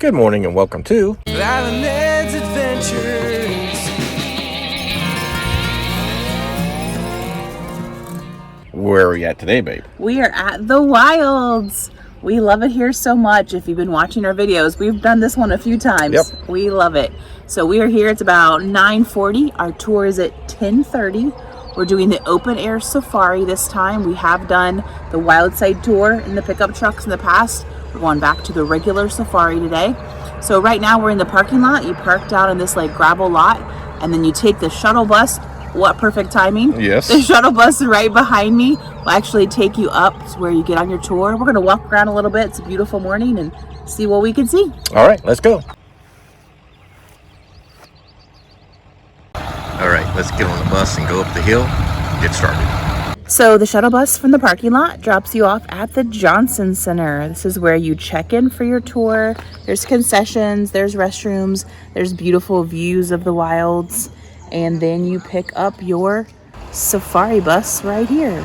Good morning and welcome to Nomad Adventures. Where are we at today, babe? We are at the Wilds. We love it here so much. If you've been watching our videos, we've done this one a few times. Yep. We love it. So we are here. It's about 9:40. Our tour is at 10:30. We're doing the open air safari this time. We have done the wild side tour in the pickup trucks in the past. We're going back to the regular safari today. So right now we're in the parking lot. You park down in this like gravel lot, and then you take the shuttle bus. What perfect timing. Yes. The shuttle bus right behind me will actually take you up to where you get on your tour. We're going to walk around a little bit. It's a beautiful morning and see what we can see. All right, let's go. All right, let's get on the bus and go up the hill. Get started. So the shuttle bus from the parking lot drops you off at the Johnson Center. This is where you check in for your tour. There's concessions, there's restrooms, there's beautiful views of the wilds. And then you pick up your safari bus right here.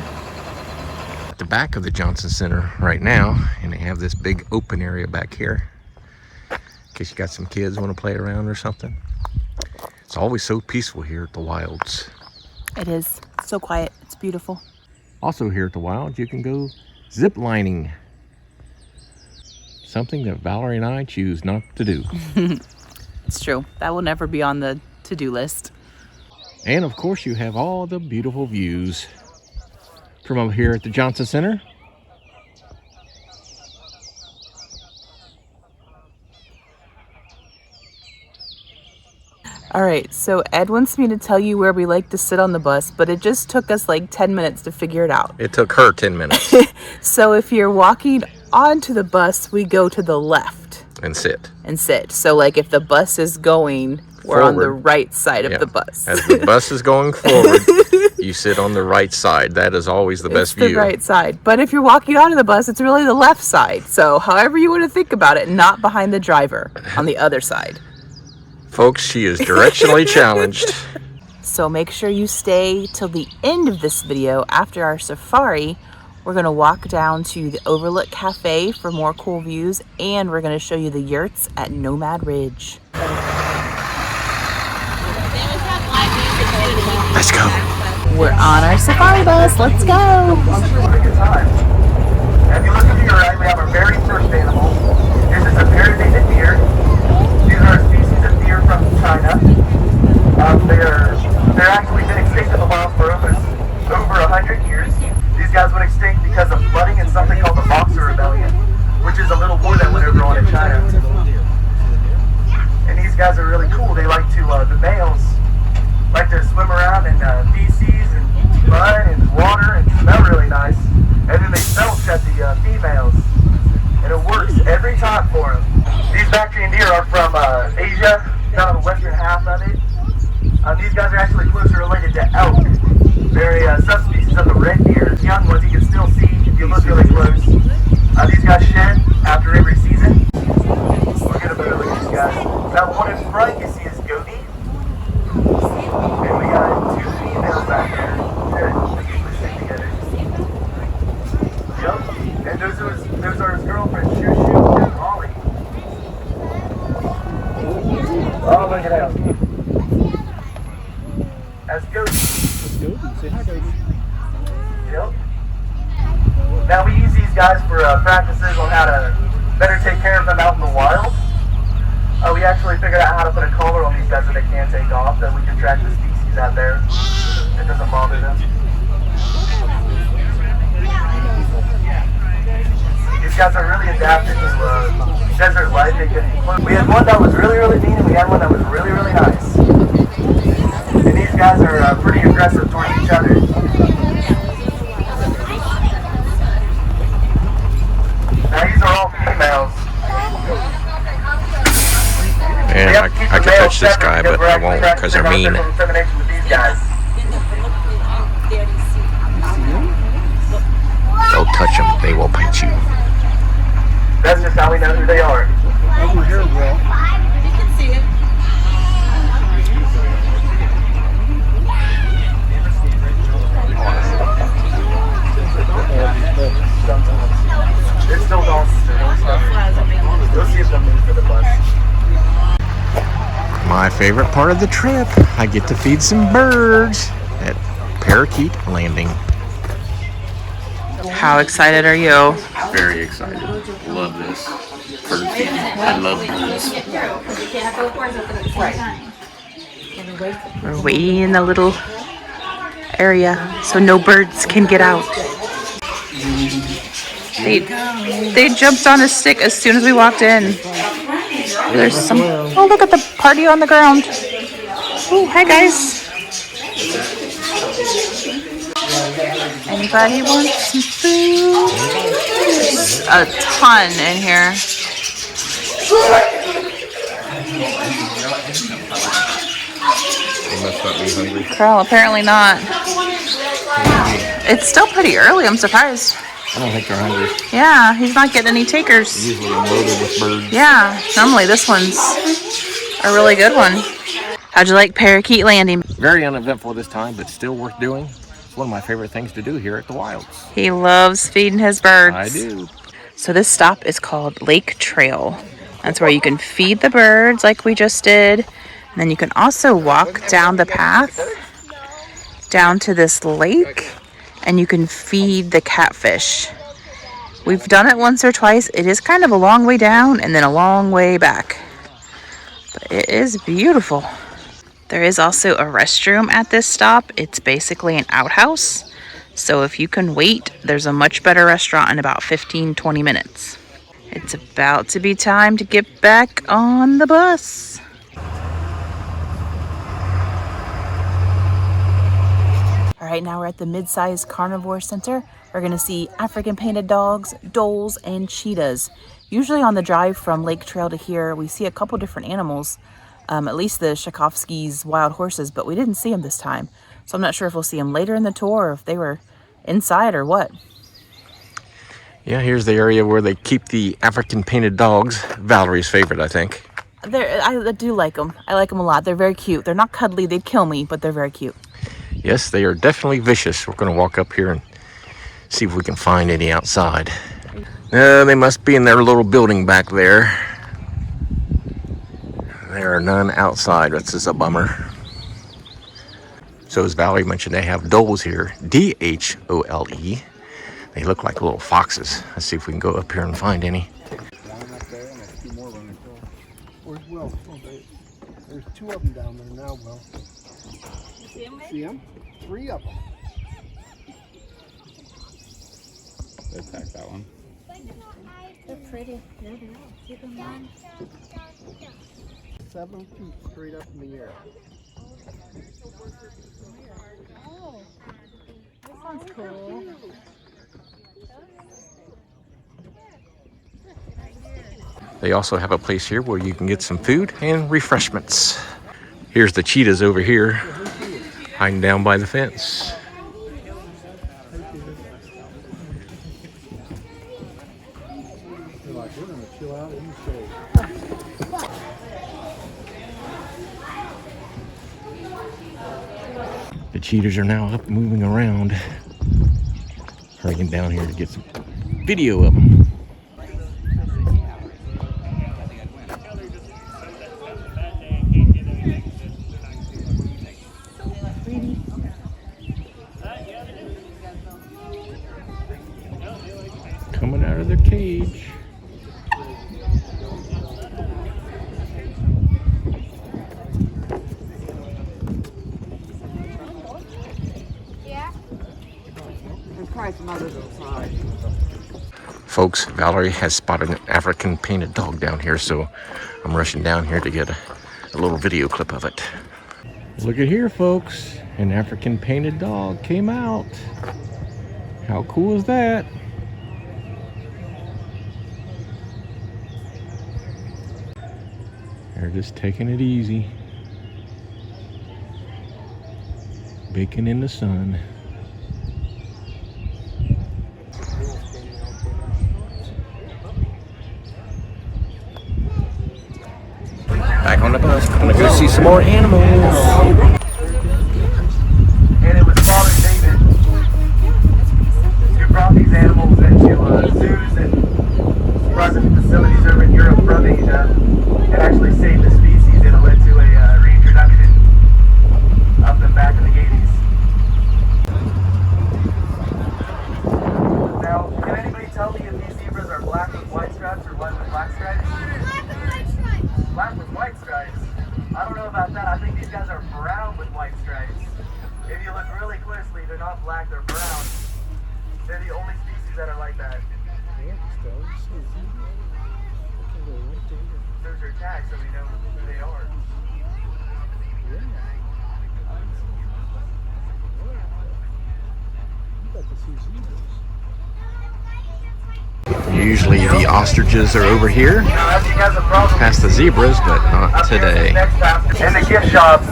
At the back of the Johnson Center right now, and they have this big open area back here. In case you got some kids want to play around or something. It's always so peaceful here at the Wilds. It is so quiet. It's beautiful. Also here at the Wilds, you can go zip lining. Something that Valerie and I choose not to do. It's true. That will never be on the to-do list. And of course you have all the beautiful views from up here at the Johnson Center. All right, so Ed wants me to tell you where we like to sit on the bus, but it just took us like 10 minutes to figure it out. It took her 10 minutes. So if you're walking onto the bus, we go to the left. And sit. And sit. So like if the bus is going, we're on the right side of the bus. As the bus is going forward, you sit on the right side. That is always the best view. It's the right side. But if you're walking onto the bus, it's really the left side. So however you want to think about it, not behind the driver, on the other side. Folks, she is directionally challenged. So make sure you stay till the end of this video. After our safari, we're going to walk down to the Overlook Cafe for more cool views, and we're going to show you the Yurts at Nomad Ridge. Let's go. We're on our safari bus. Let's go. If you look to your right, we have our very first animal. This is a parakeet deer. These are a species of deer from China. They're actually been extinct in the wild for over 100 years. These guys went extinct because of flooding and something called the Boxer Rebellion, which is a little war that went over on in China. And these guys are really cool. They like to, the males like to swim around in feces and mud and water and smell really nice. And then they belch at the females. And it works every time for them. These Bactrian deer are from Asia, kind of the western half of it. These guys are actually closer related to elk. They're a subspecies of the red deer. The young ones you can still see if you look really close. These guys shed after every season. Look at these guys. That one in front you see is goatee. And we got two females back there. Good. They stick together. Yep. And those are his girlfriends, Shoo Shoo and Molly. Oh, look at that. That's goatee. Say hi, baby. Yep. Now we use these guys for practices on how to better take care of them out in the wild. We actually figured out how to put a collar on these guys that they can't take off, that we can track the species out there. It doesn't bother them. These guys are really adapted to desert life. We had one that was really, really mean, and we had one that was really, really nice. And these guys are pretty aggressive towards each other. Now these are all females. And I can touch this guy, but I won't because they're mean. Don't touch them, they will bite you. That's just how we know who they are. Over here, bro. You can see it. It's still going. Go see if they'll move for the bus. favorite part of the trip. I get to feed some birds at Parakeet Landing. How excited are you? Very excited. Love this. Bird feeding. I love birds. We're waiting in the little area so no birds can get out. They jumped on a stick as soon as we walked in. There's some. Oh, look at the party on the ground. Oh, hi guys. Anybody want some food? There's a ton in here. They must not be hungry. Carl, apparently not. It's still pretty early. I'm surprised. I don't think they're hungry. Yeah, he's not getting any takers. Usually I'm loaded with birds. Yeah, normally this one's a really good one. How'd you like Parakeet Landing? Very uneventful this time, but still worth doing. It's one of my favorite things to do here at the Wilds. He loves feeding his birds. I do. So this stop is called Lake Trail. That's where you can feed the birds like we just did. And then you can also walk down the path down to this lake and you can feed the catfish. We've done it once or twice. It is kind of a long way down and then a long way back. But it is beautiful. There is also a restroom at this stop. It's basically an outhouse. So if you can wait, there's a much better restaurant in about 15-20 minutes. It's about to be time to get back on the bus. All right, now we're at the mid-sized carnivore center. We're gonna see African painted dogs, dholes, and cheetahs. Usually on the drive from Lake Trail to here, we see a couple different animals, at least the Tchaikovsky's wild horses, but we didn't see them this time. So I'm not sure if we'll see them later in the tour or if they were inside or what. Yeah, here's the area where they keep the African painted dogs. Valerie's favorite, I think. I do like them. I like them a lot. They're very cute. They're not cuddly. They'd kill me, but they're very cute. Yes, they are definitely vicious. We're going to walk up here and see if we can find any outside. They must be in their little building back there. There are none outside. That's just a bummer. So as Valerie mentioned, they have dholes here. D-H-O-L-E. They look like little foxes. Let's see if we can go up here and find any. One up there and there's two more running through. Where's Will? Oh, there's two of them down there now, Will. See them? Three of them. They attacked that one. They're pretty. Keep them on. 7 feet straight up in the air. Oh, this one's cool. They also have a place here where you can get some food and refreshments. Here's the cheetahs over here, hiding down by the fence. They're like, we're going to chill out in the shade. The cheetahs are now up moving around. Hurrying down here to get some video of them. Coming out of their cage. Folks, Valerie has spotted an African painted dog down here, so I'm rushing down here to get a little video clip of it. Look at here, folks. An African painted dog came out. How cool is that? They're just taking it easy. Baking in the sun. Back on the bus. Gonna go see some more animals. And it was Father David who brought these animals into zoos and present facilities over in Europe from Asia and actually saved the species, and it led to a black with white stripes. I don't know about that. I think these guys are brown with white stripes. If you look really closely, they're not black, they're brown. They're the only species that are like that. There's your tag so we know who they are. Usually the ostriches are over here, past the zebras, but not today. In the gift shop,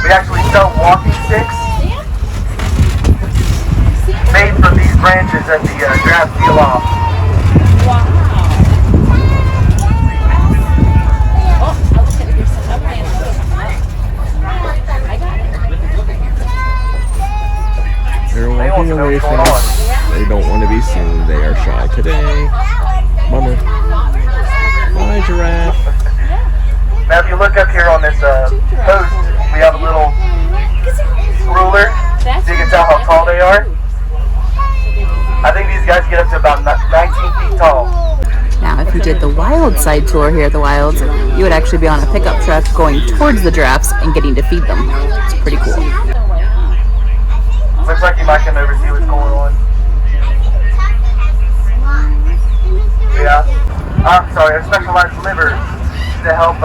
we actually sell walking sticks made from these branches that the giraffes peel off. They're walking away fast. They don't want to be seen. They are shy today. Bummer. Bye, giraffe. Now if you look up here on this post, we have a little ruler so you can tell how tall they are. I think these guys get up to about 19 feet tall. Now, if you did the wild side tour here at the Wilds, you would actually be on a pickup truck going towards the giraffes and getting to feed them. It's pretty cool. Looks like you might come over and see what's going on. Yeah. I'm sorry, I specialize liver to help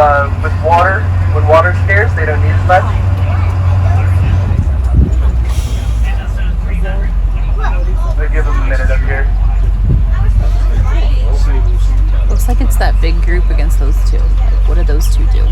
with water. When water's scarce, they don't need as much. They give them a minute up here. Looks like it's that big group against those two. Like, what do those two do?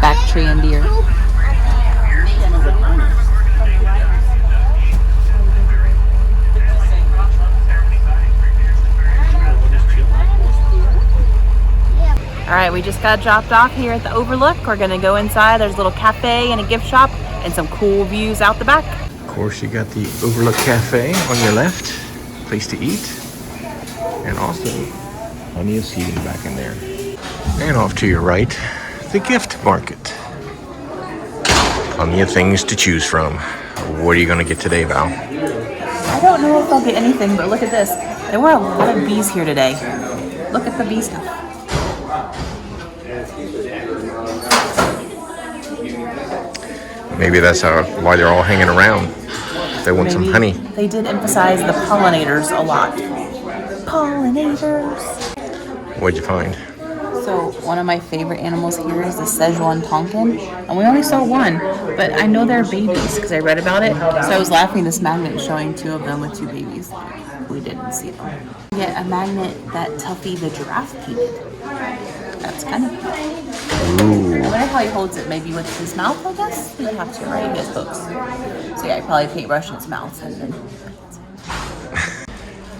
Back tree and deer. Alright, we just got dropped off here at the Overlook. We're gonna go inside. There's a little cafe and a gift shop and some cool views out the back. Of course, you got the Overlook Cafe on your left, place to eat, and also plenty of seating back in there. And off to your right, the gift market. Plenty of things to choose from. What are you gonna get today, Val? I don't know if I'll get anything, but look at this. There were a lot of bees here today. Look at the bee stuff. Maybe that's why they're all hanging around. They want some honey. They did emphasize the pollinators a lot. Pollinators. What'd you find? So one of my favorite animals here is the Szechuan Tonkin, and we only saw one, but I know they're babies because I read about it. So I was laughing this magnet showing two of them with two babies. We didn't see them. Yet a magnet that Tuffy the giraffe painted. That's kind of cool. Ooh. I wonder how he holds it. Maybe with his mouth, I guess. You have to, right? He has hooks. So yeah, he probably paintbrush his mouth and then.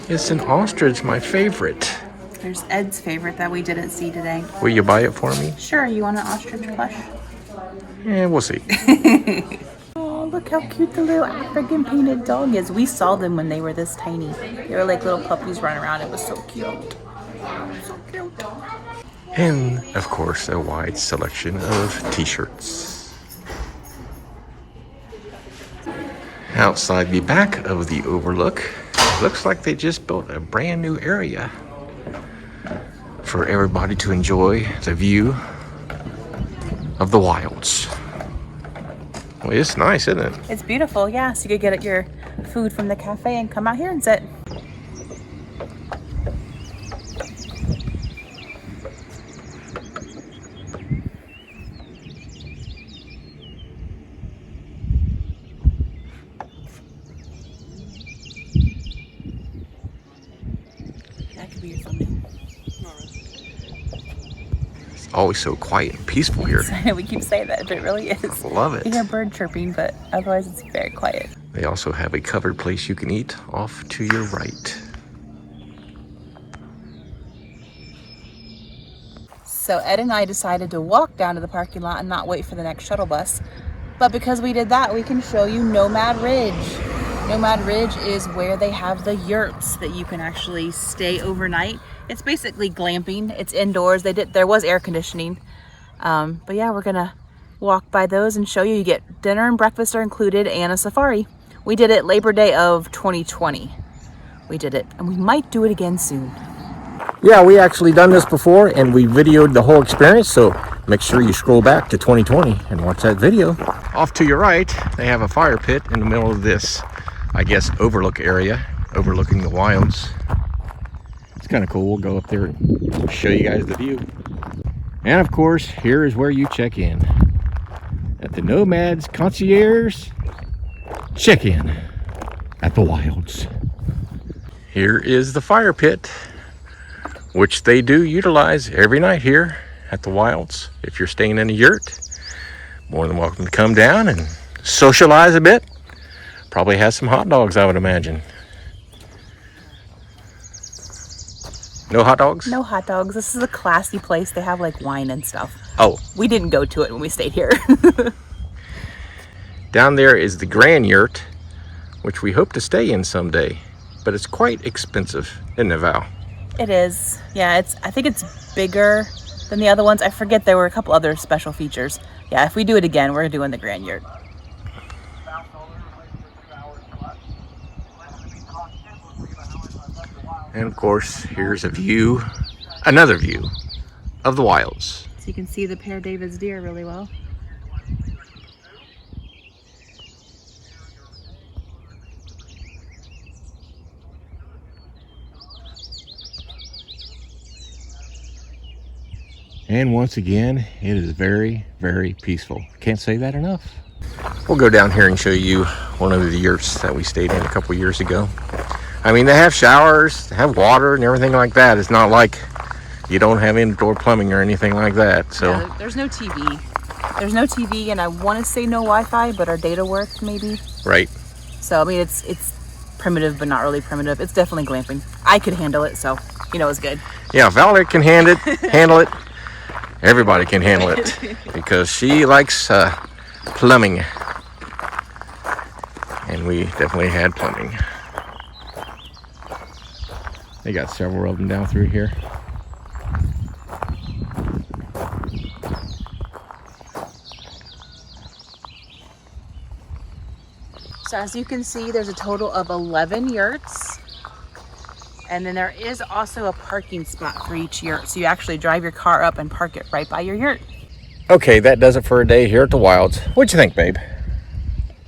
It's an ostrich, my favorite. There's Ed's favorite that we didn't see today. Will you buy it for me? Sure, you want an ostrich plush? Yeah, we'll see. Oh, look how cute the little African painted dog is. We saw them when they were this tiny. They were like little puppies running around. It was so cute. So cute. And, of course, a wide selection of t-shirts. Outside the back of the Overlook, looks like they just built a brand new area for everybody to enjoy the view of the wilds. Well, it's nice, isn't it? It's beautiful, yeah. So you could get your food from the cafe and come out here and sit. always so quiet and peaceful here. We keep saying that, but it really is. Love it. You hear bird chirping, but otherwise it's very quiet. They also have a covered place you can eat off to your right. So Ed and I decided to walk down to the parking lot and not wait for the next shuttle bus. But because we did that, we can show you Nomad Ridge. Nomad Ridge is where they have the yurts that you can actually stay overnight. It's basically glamping. It's indoors. There was air conditioning. But yeah, we're gonna walk by those and show you. You get dinner and breakfast are included and a safari. We did it Labor Day of 2020. We did it, and we might do it again soon. Yeah, we actually done this before and we videoed the whole experience, so make sure you scroll back to 2020 and watch that video. Off to your right, they have a fire pit in the middle of this, I guess, overlook area, overlooking the wilds. It's kind of cool. We'll go up there and show you guys the view. And of course, here is where you check in at the Nomad's Concierge check-in at the wilds. Here is the fire pit, which they do utilize every night here at the wilds. If you're staying in a yurt, more than welcome to come down and socialize a bit. Probably has some hot dogs, I would imagine. No hot dogs? No hot dogs. This is a classy place. They have like wine and stuff. Oh. We didn't go to it when we stayed here. Down there is the Grand Yurt, which we hope to stay in someday, but it's quite expensive, isn't it, Val? It is. Yeah, I think it's bigger than the other ones. I forget there were a couple other special features. Yeah, if we do it again, we're doing the Grand Yurt. And of course, here's a view, another view of the wilds. So you can see the Pear David's deer really well. And once again, it is very, very peaceful. Can't say that enough. We'll go down here and show you one of the yurts that we stayed in a couple years ago. I mean, they have showers, they have water and everything like that. It's not like you don't have indoor plumbing or anything like that. So yeah, there's no TV. There's no TV, and I want to say no Wi-Fi, but our data worked maybe. Right. So I mean, it's primitive, but not really primitive. It's definitely glamping. I could handle it, so you know it's good. Yeah, Valerie can handle it. Everybody can handle it because she likes plumbing, and we definitely had plumbing. They got several of them down through here. So as you can see, there's a total of 11 yurts. And then there is also a parking spot for each yurt. So you actually drive your car up and park it right by your yurt. Okay, that does it for a day here at the Wilds. What'd you think, babe?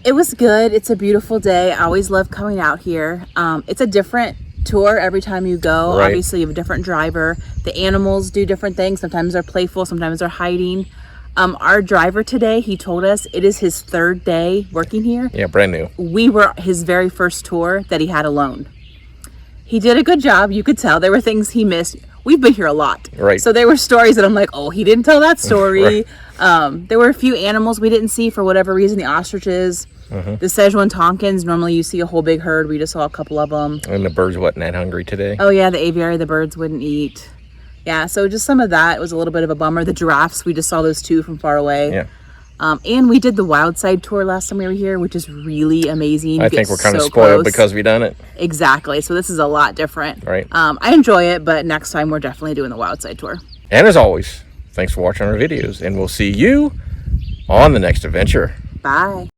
It was good. It's a beautiful day. I always love coming out here. It's a different tour every time you go. Right. Obviously, you have a different driver. The animals do different things. Sometimes they're playful, sometimes they're hiding. Our driver today, he told us it is his 3rd day working here. Yeah, brand new. We were his very first tour that he had alone. He did a good job. You could tell there were things he missed. We've been here a lot. Right. So there were stories that I'm like, oh, he didn't tell that story. Right. There were a few animals we didn't see for whatever reason. The ostriches, the Szechuan Tonkins. Normally you see a whole big herd. We just saw a couple of them. And the birds wasn't that hungry today. Oh yeah, the aviary, the birds wouldn't eat. Yeah, so just some of that was a little bit of a bummer. The giraffes, we just saw those two from far away. Yeah. And we did the wild side tour last time we were here, which is really amazing. I think we're kind of spoiled because we done it. Exactly. So this is a lot different. Right. I enjoy it, but next time we're definitely doing the wild side tour. And as always, thanks for watching our videos, and we'll see you on the next adventure. Bye.